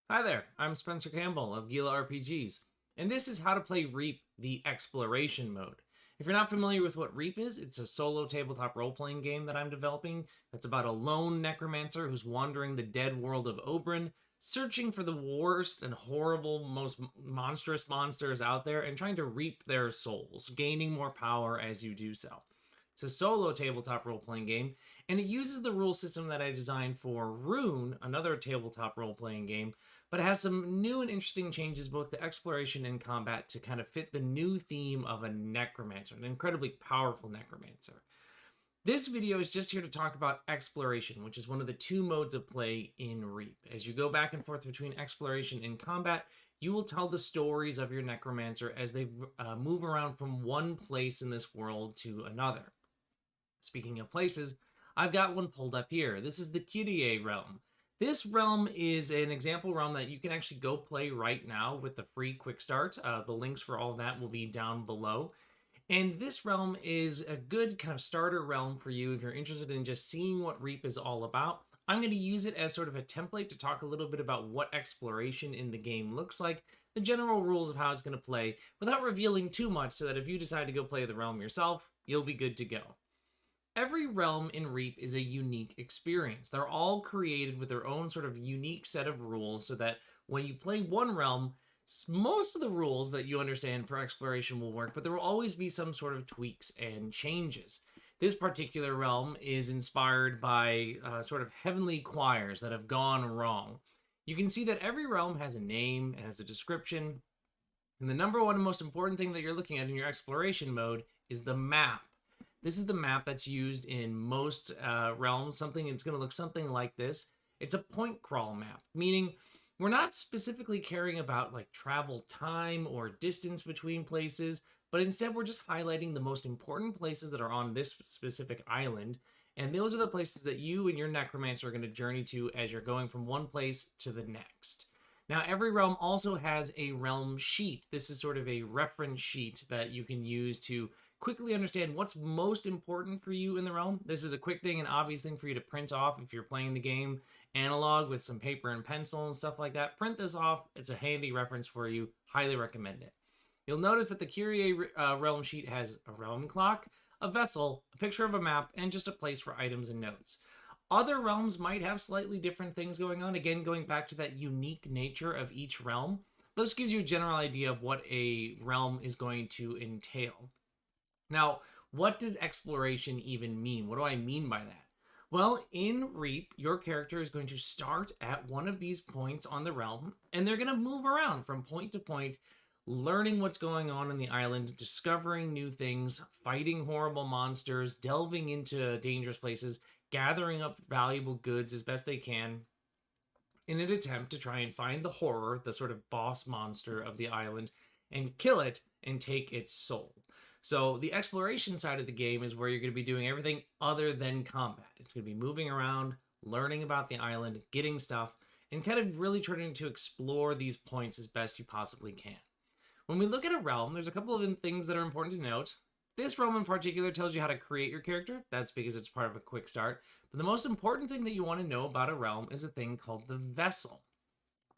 Hi there, I'm Spencer Campbell of Gila RPGs, and this is how to play Reap, the exploration mode. If you're not familiar with what Reap is, it's a solo tabletop role-playing game that I'm developing that's about a lone necromancer who's wandering the dead world of Obron, searching for the worst and horrible, most monstrous monsters out there and trying to reap their souls, gaining more power as you do so. It's a solo tabletop role playing game, and it uses the rule system that I designed for Rune, another tabletop role playing game, but it has some new and interesting changes both to exploration and combat to kind of fit the new theme of a necromancer, an incredibly powerful necromancer. This video is just here to talk about exploration, which is one of the two modes of play in Reap. As you go back and forth between exploration and combat, you will tell the stories of your necromancer as they move around from one place in this world to another. Speaking of places, I've got one pulled up here. This is the Kyrie realm. This realm is an example realm that you can actually go play right now with the free quick start. The links for all of that will be down below. And this realm is a good kind of starter realm for you if you're interested in just seeing what Reap is all about. I'm going to use it as sort of a template to talk a little bit about what exploration in the game looks like, the general rules of how it's going to play, without revealing too much so that if you decide to go play the realm yourself, you'll be good to go. Every realm in Reap is a unique experience. They're all created with their own sort of unique set of rules so that when you play one realm, most of the rules that you understand for exploration will work, but there will always be some sort of tweaks and changes. This particular realm is inspired by sort of heavenly choirs that have gone wrong. You can see that every realm has a name, it has a description, and the number one most important thing that you're looking at in your exploration mode is the map. This is the map that's used in most realms. It's going to look something like this. It's a point crawl map, meaning we're not specifically caring about like travel time or distance between places, but instead we're just highlighting the most important places that are on this specific island. And those are the places that you and your necromancer are going to journey to as you're going from one place to the next. Now, every realm also has a realm sheet. This is sort of a reference sheet that you can use to quickly understand what's most important for you in the realm. This is a quick thing, an obvious thing for you to print off if you're playing the game analog with some paper and pencil and stuff like that. Print this off. It's a handy reference for you. Highly recommend it. You'll notice that the Kyrie realm sheet has a realm clock, a vessel, a picture of a map, and just a place for items and notes. Other realms might have slightly different things going on, again, going back to that unique nature of each realm. But this gives you a general idea of what a realm is going to entail. Now, what does exploration even mean? What do I mean by that? Well, in Reap, your character is going to start at one of these points on the realm, and they're going to move around from point to point, learning what's going on the island, discovering new things, fighting horrible monsters, delving into dangerous places, gathering up valuable goods as best they can in an attempt to try and find the horror, the sort of boss monster of the island, and kill it and take its soul. So the exploration side of the game is where you're going to be doing everything other than combat. It's going to be moving around, learning about the island, getting stuff, and kind of really trying to explore these points as best you possibly can. When we look at a realm, there's a couple of things that are important to note. This realm in particular tells you how to create your character. That's because it's part of a quick start. But the most important thing that you want to know about a realm is a thing called the vessel.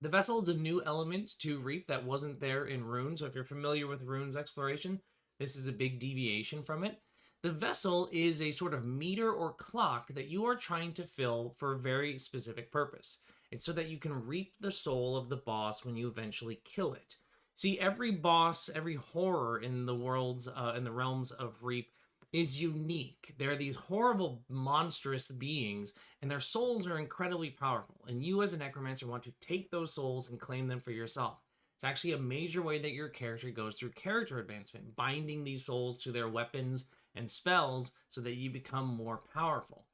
The vessel is a new element to Reap that wasn't there in Rune. So if you're familiar with Rune's exploration, this is a big deviation from it. The vessel is a sort of meter or clock that you are trying to fill for a very specific purpose. It's so that you can reap the soul of the boss when you eventually kill it. See, every boss, every horror in the worlds, in the realms of Reap is unique. They're these horrible, monstrous beings, and their souls are incredibly powerful. And you, as a necromancer, want to take those souls and claim them for yourself. It's actually a major way that your character goes through character advancement, binding these souls to their weapons and spells so that you become more powerful.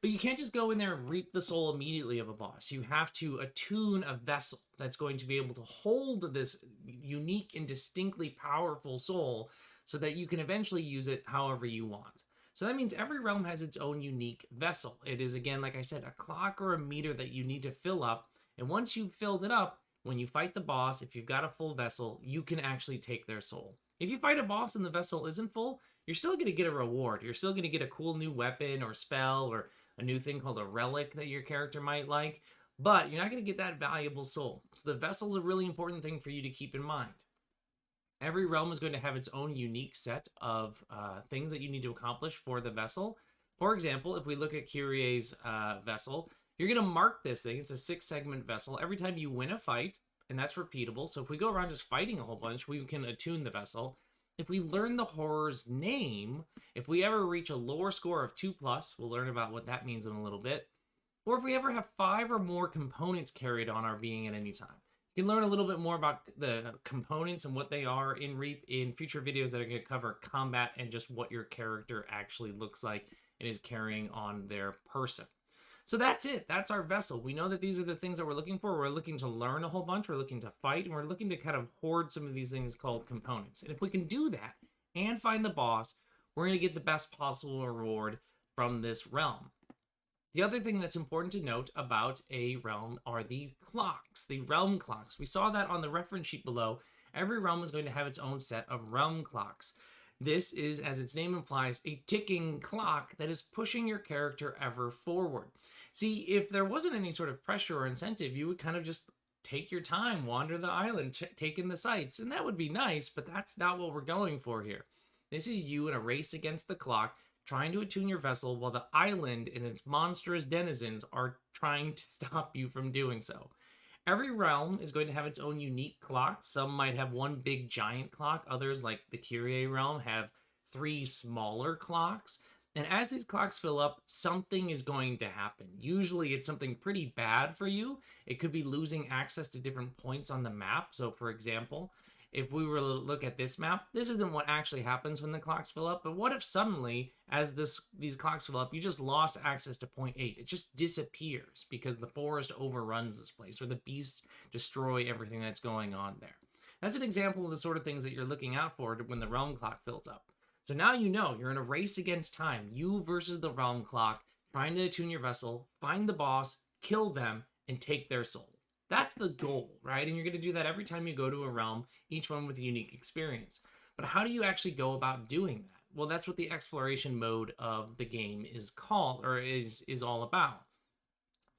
But you can't just go in there and reap the soul immediately of a boss. You have to attune a vessel that's going to be able to hold this unique and distinctly powerful soul so that you can eventually use it however you want. So that means every realm has its own unique vessel. It is, again, like I said, a clock or a meter that you need to fill up. And once you've filled it up, when you fight the boss, if you've got a full vessel, you can actually take their soul. If you fight a boss and the vessel isn't full, you're still going to get a reward. You're still going to get a cool new weapon or spell or a new thing called a relic that your character might like. but you're not going to get that valuable soul. So the vessel's a really important thing for you to keep in mind. Every realm is going to have its own unique set of things that you need to accomplish for the vessel. For example, if we look at Kyrie's vessel, you're going to mark this thing. It's a 6-segment vessel. Every time you win a fight, and that's repeatable. So if we go around just fighting a whole bunch, we can attune the vessel. If we learn the horror's name, if we ever reach a lore score of 2+, we'll learn about what that means in a little bit. Or if we ever have 5 or more components carried on our being at any time. You can learn a little bit more about the components and what they are in Reap in future videos that are going to cover combat and just what your character actually looks like and is carrying on their person. So that's it. That's our vessel. We know that these are the things that we're looking for. We're looking to learn a whole bunch. We're looking to fight, and we're looking to kind of hoard some of these things called components. And if we can do that and find the boss, we're going to get the best possible reward from this realm. The other thing that's important to note about a realm are the clocks, the realm clocks. We saw that on the reference sheet below. Every realm is going to have its own set of realm clocks. This is, as its name implies, a ticking clock that is pushing your character ever forward. See, if there wasn't any sort of pressure or incentive, you would kind of just take your time, wander the island, take in the sights, and that would be nice, but that's not what we're going for here. This is you in a race against the clock, trying to attune your vessel while the island and its monstrous denizens are trying to stop you from doing so. Every realm is going to have its own unique clock. Some might have one big giant clock. Others, like the Kyrie realm, have 3 smaller clocks. And as these clocks fill up, something is going to happen. Usually it's something pretty bad for you. It could be losing access to different points on the map. So for example, if we were to look at this map, this isn't what actually happens when the clocks fill up, but what if suddenly, as these clocks fill up, you just lost access to point 8? It just disappears because the forest overruns this place, or the beasts destroy everything that's going on there. That's an example of the sort of things that you're looking out for when the realm clock fills up. So now you know you're in a race against time, you versus the realm clock, trying to attune your vessel, find the boss, kill them, and take their soul. That's the goal, right? And you're going to do that every time you go to a realm, each one with a unique experience. But how do you actually go about doing that? Well, that's what the exploration mode of the game is called, or is all about.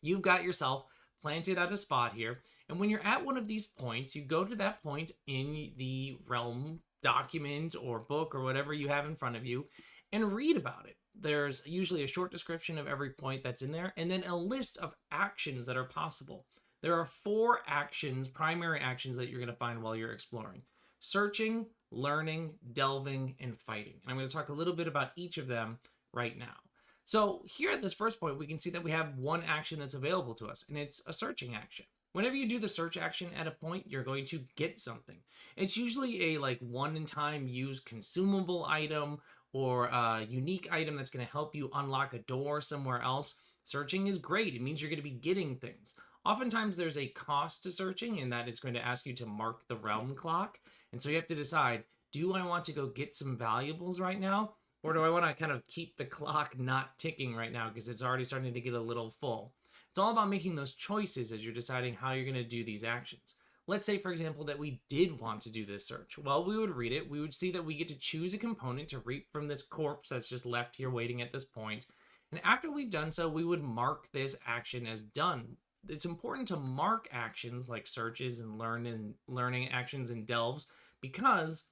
You've got yourself planted at a spot here, and when you're at one of these points, you go to that point in the realm document or book or whatever you have in front of you and read about it. There's usually a short description of every point that's in there, and then a list of actions that are possible. There are 4 actions, primary actions, that you're going to find while you're exploring: searching, learning, delving, and fighting. And I'm going to talk a little bit about each of them right now. So here at this first point, we can see that we have one action that's available to us, and it's a searching action. Whenever you do the search action at a point, you're going to get something. It's usually a one-time use consumable item or a unique item that's going to help you unlock a door somewhere else. Searching is great. It means you're going to be getting things. Oftentimes there's a cost to searching, and that is going to ask you to mark the realm clock. And so you have to decide, do I want to go get some valuables right now? Or do I want to kind of keep the clock not ticking right now because it's already starting to get a little full? It's all about making those choices as you're deciding how you're going to do these actions. Let's say, for example, that we did want to do this search. Well, we would read it. We would see that we get to choose a component to reap from this corpse that's just left here waiting at this point. And after we've done so, we would mark this action as done. It's important to mark actions like searches and learning actions and delves, because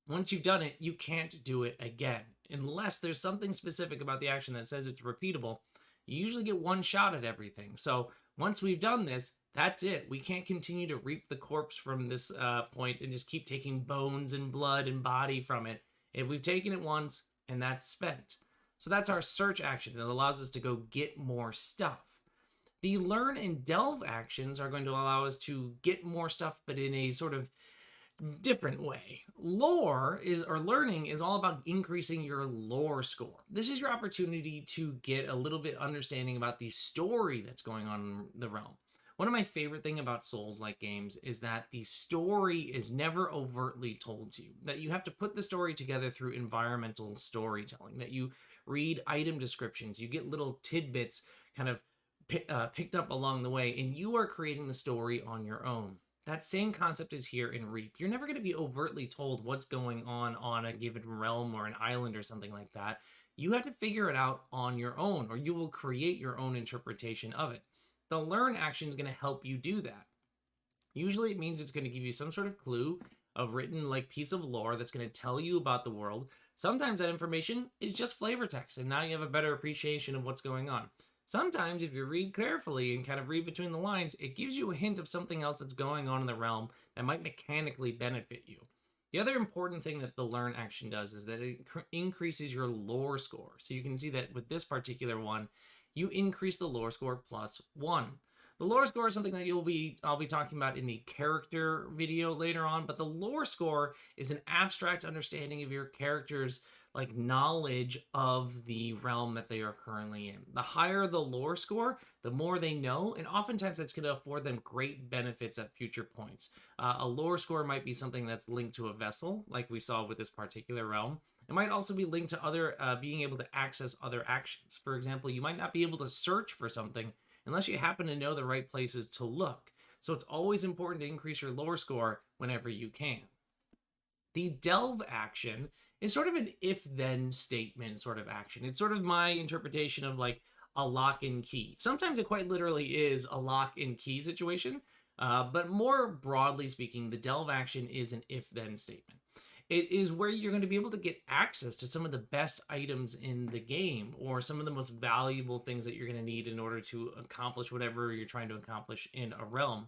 once you've done it, you can't do it again. Unless there's something specific about the action that says it's repeatable, you usually get one shot at everything. So once we've done this, that's it. We can't continue to reap the corpse from this point and just keep taking bones and blood and body from it. If we've taken it once, and that's spent. So that's our search action. It allows us to go get more stuff. The learn and delve actions are going to allow us to get more stuff, but in a sort of different way. Learning is all about increasing your lore score. This is your opportunity to get a little bit understanding about the story that's going on in the realm. One of my favorite things about Souls-like games is that the story is never overtly told to you, that you have to put the story together through environmental storytelling, that you read item descriptions, you get little tidbits kind of picked up along the way, and you are creating the story on your own. That same concept is here in Reap. You're never going to be overtly told what's going on a given realm or an island or something like that. You have to figure it out on your own, or you will create your own interpretation of it. The learn action is going to help you do that. Usually it means it's going to give you some sort of clue, a written like piece of lore that's going to tell you about the world. Sometimes that information is just flavor text, and now you have a better appreciation of what's going on. Sometimes if you read carefully and kind of read between the lines, it gives you a hint of something else that's going on in the realm that might mechanically benefit you. The other important thing that the learn action does is that it increases your lore score. So you can see that with this particular one, you increase the lore score +1. The lore score is something that I'll be talking about in the character video later on, but the lore score is an abstract understanding of your character's like knowledge of the realm that they are currently in. The higher the lore score, the more they know, and oftentimes that's going to afford them great benefits at future points. A lore score might be something that's linked to a vessel, like we saw with this particular realm. It might also be linked to other being able to access other actions. For example, you might not be able to search for something unless you happen to know the right places to look. So it's always important to increase your lore score whenever you can. The delve action is sort of an if-then statement sort of action. It's sort of my interpretation of like a lock and key. Sometimes it quite literally is a lock and key situation, but more broadly speaking, the delve action is an if-then statement. It is where you're going to be able to get access to some of the best items in the game, or some of the most valuable things that you're going to need in order to accomplish whatever you're trying to accomplish in a realm.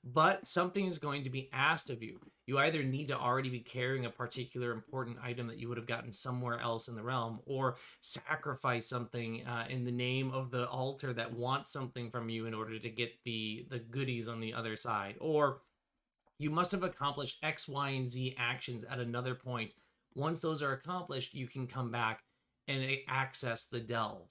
But something is going to be asked of you. You either need to already be carrying a particular important item that you would have gotten somewhere else in the realm, or sacrifice something in the name of the altar that wants something from you in order to get the goodies on the other side. Or you must have accomplished X, Y, and Z actions at another point. Once those are accomplished, you can come back and access the delve.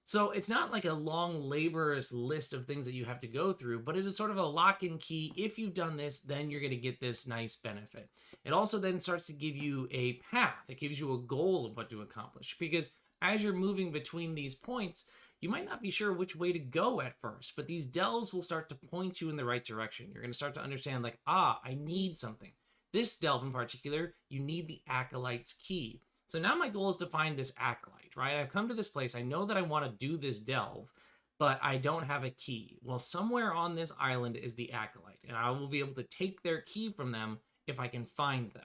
So it's not like a long, laborious list of things that you have to go through, but it is sort of a lock and key. If you've done this, then you're going to get this nice benefit. It also then starts to give you a path. It gives you a goal of what to accomplish, because as you're moving between these points, you might not be sure which way to go at first, but these delves will start to point you in the right direction. You're going to start to understand like, I need something. This delve in particular, you need the Acolyte's key. So now my goal is to find this Acolyte, right? I've come to this place. I know that I want to do this delve, but I don't have a key. Well, somewhere on this island is the Acolyte, and I will be able to take their key from them if I can find them.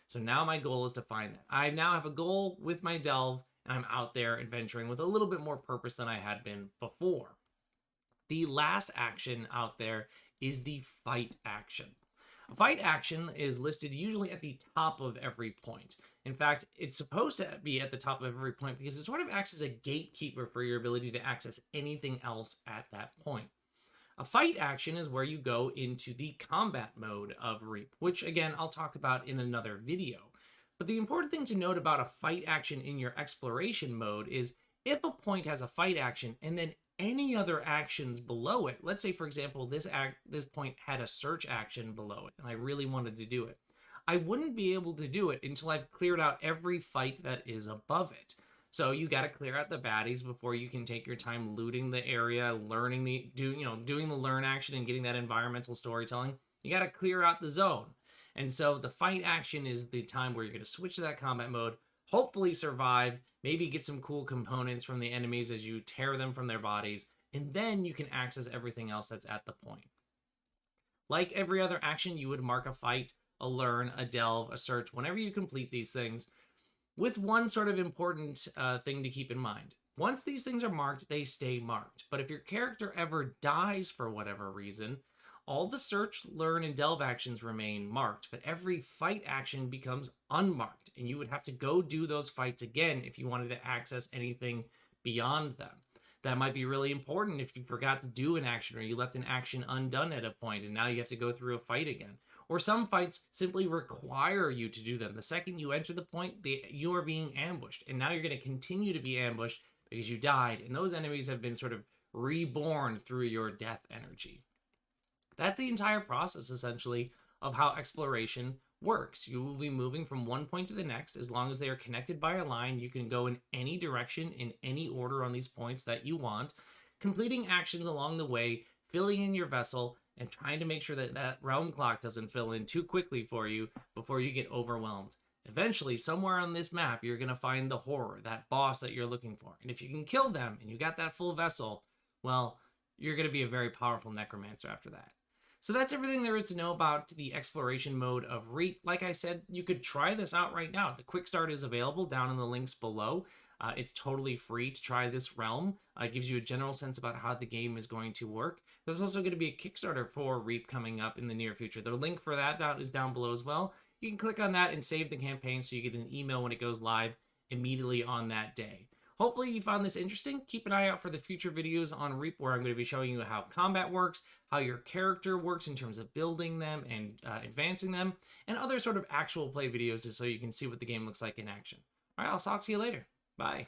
So now my goal is to find that. I now have a goal with my delve, and I'm out there adventuring with a little bit more purpose than I had been before. The last action out there is the fight action. A fight action is listed usually at the top of every point. In fact, it's supposed to be at the top of every point because it sort of acts as a gatekeeper for your ability to access anything else at that point. A fight action is where you go into the combat mode of Reap, which again, I'll talk about in another video. But the important thing to note about a fight action in your exploration mode is if a point has a fight action and then any other actions below it, let's say for example this point had a search action below it and I really wanted to do it, I wouldn't be able to do it until I've cleared out every fight that is above it. So you got to clear out the baddies before you can take your time looting the area, learning doing the learn action and getting that environmental storytelling. You got to clear out the zone. And so the fight action is the time where you're going to switch to that combat mode, hopefully survive, maybe get some cool components from the enemies as you tear them from their bodies, and then you can access everything else that's at the point. Like every other action, you would mark a fight, a learn, a delve, a search, whenever you complete these things, with one sort of important thing to keep in mind. Once these things are marked, they stay marked. But if your character ever dies for whatever reason, all the search, learn, and delve actions remain marked, but every fight action becomes unmarked, and you would have to go do those fights again if you wanted to access anything beyond them. That might be really important if you forgot to do an action or you left an action undone at a point and now you have to go through a fight again. Or some fights simply require you to do them. The second you enter the point, you are being ambushed, and now you're going to continue to be ambushed because you died, and those enemies have been sort of reborn through your death energy. That's the entire process, essentially, of how exploration works. You will be moving from one point to the next. As long as they are connected by a line, you can go in any direction, in any order on these points that you want, completing actions along the way, filling in your vessel, and trying to make sure that that realm clock doesn't fill in too quickly for you before you get overwhelmed. Eventually, somewhere on this map, you're going to find the horror, that boss that you're looking for. And if you can kill them and you got that full vessel, well, you're going to be a very powerful necromancer after that. So that's everything there is to know about the exploration mode of Reap. Like I said, you could try this out right now. The quick start is available down in the links below. It's totally free to try this realm. It gives you a general sense about how the game is going to work. There's also going to be a Kickstarter for Reap coming up in the near future. The link for that is down below as well. You can click on that and save the campaign so you get an email when it goes live immediately on that day. Hopefully you found this interesting. Keep an eye out for the future videos on Reap where I'm going to be showing you how combat works, how your character works in terms of building them and advancing them, and other sort of actual play videos so you can see what the game looks like in action. All right, I'll talk to you later. Bye.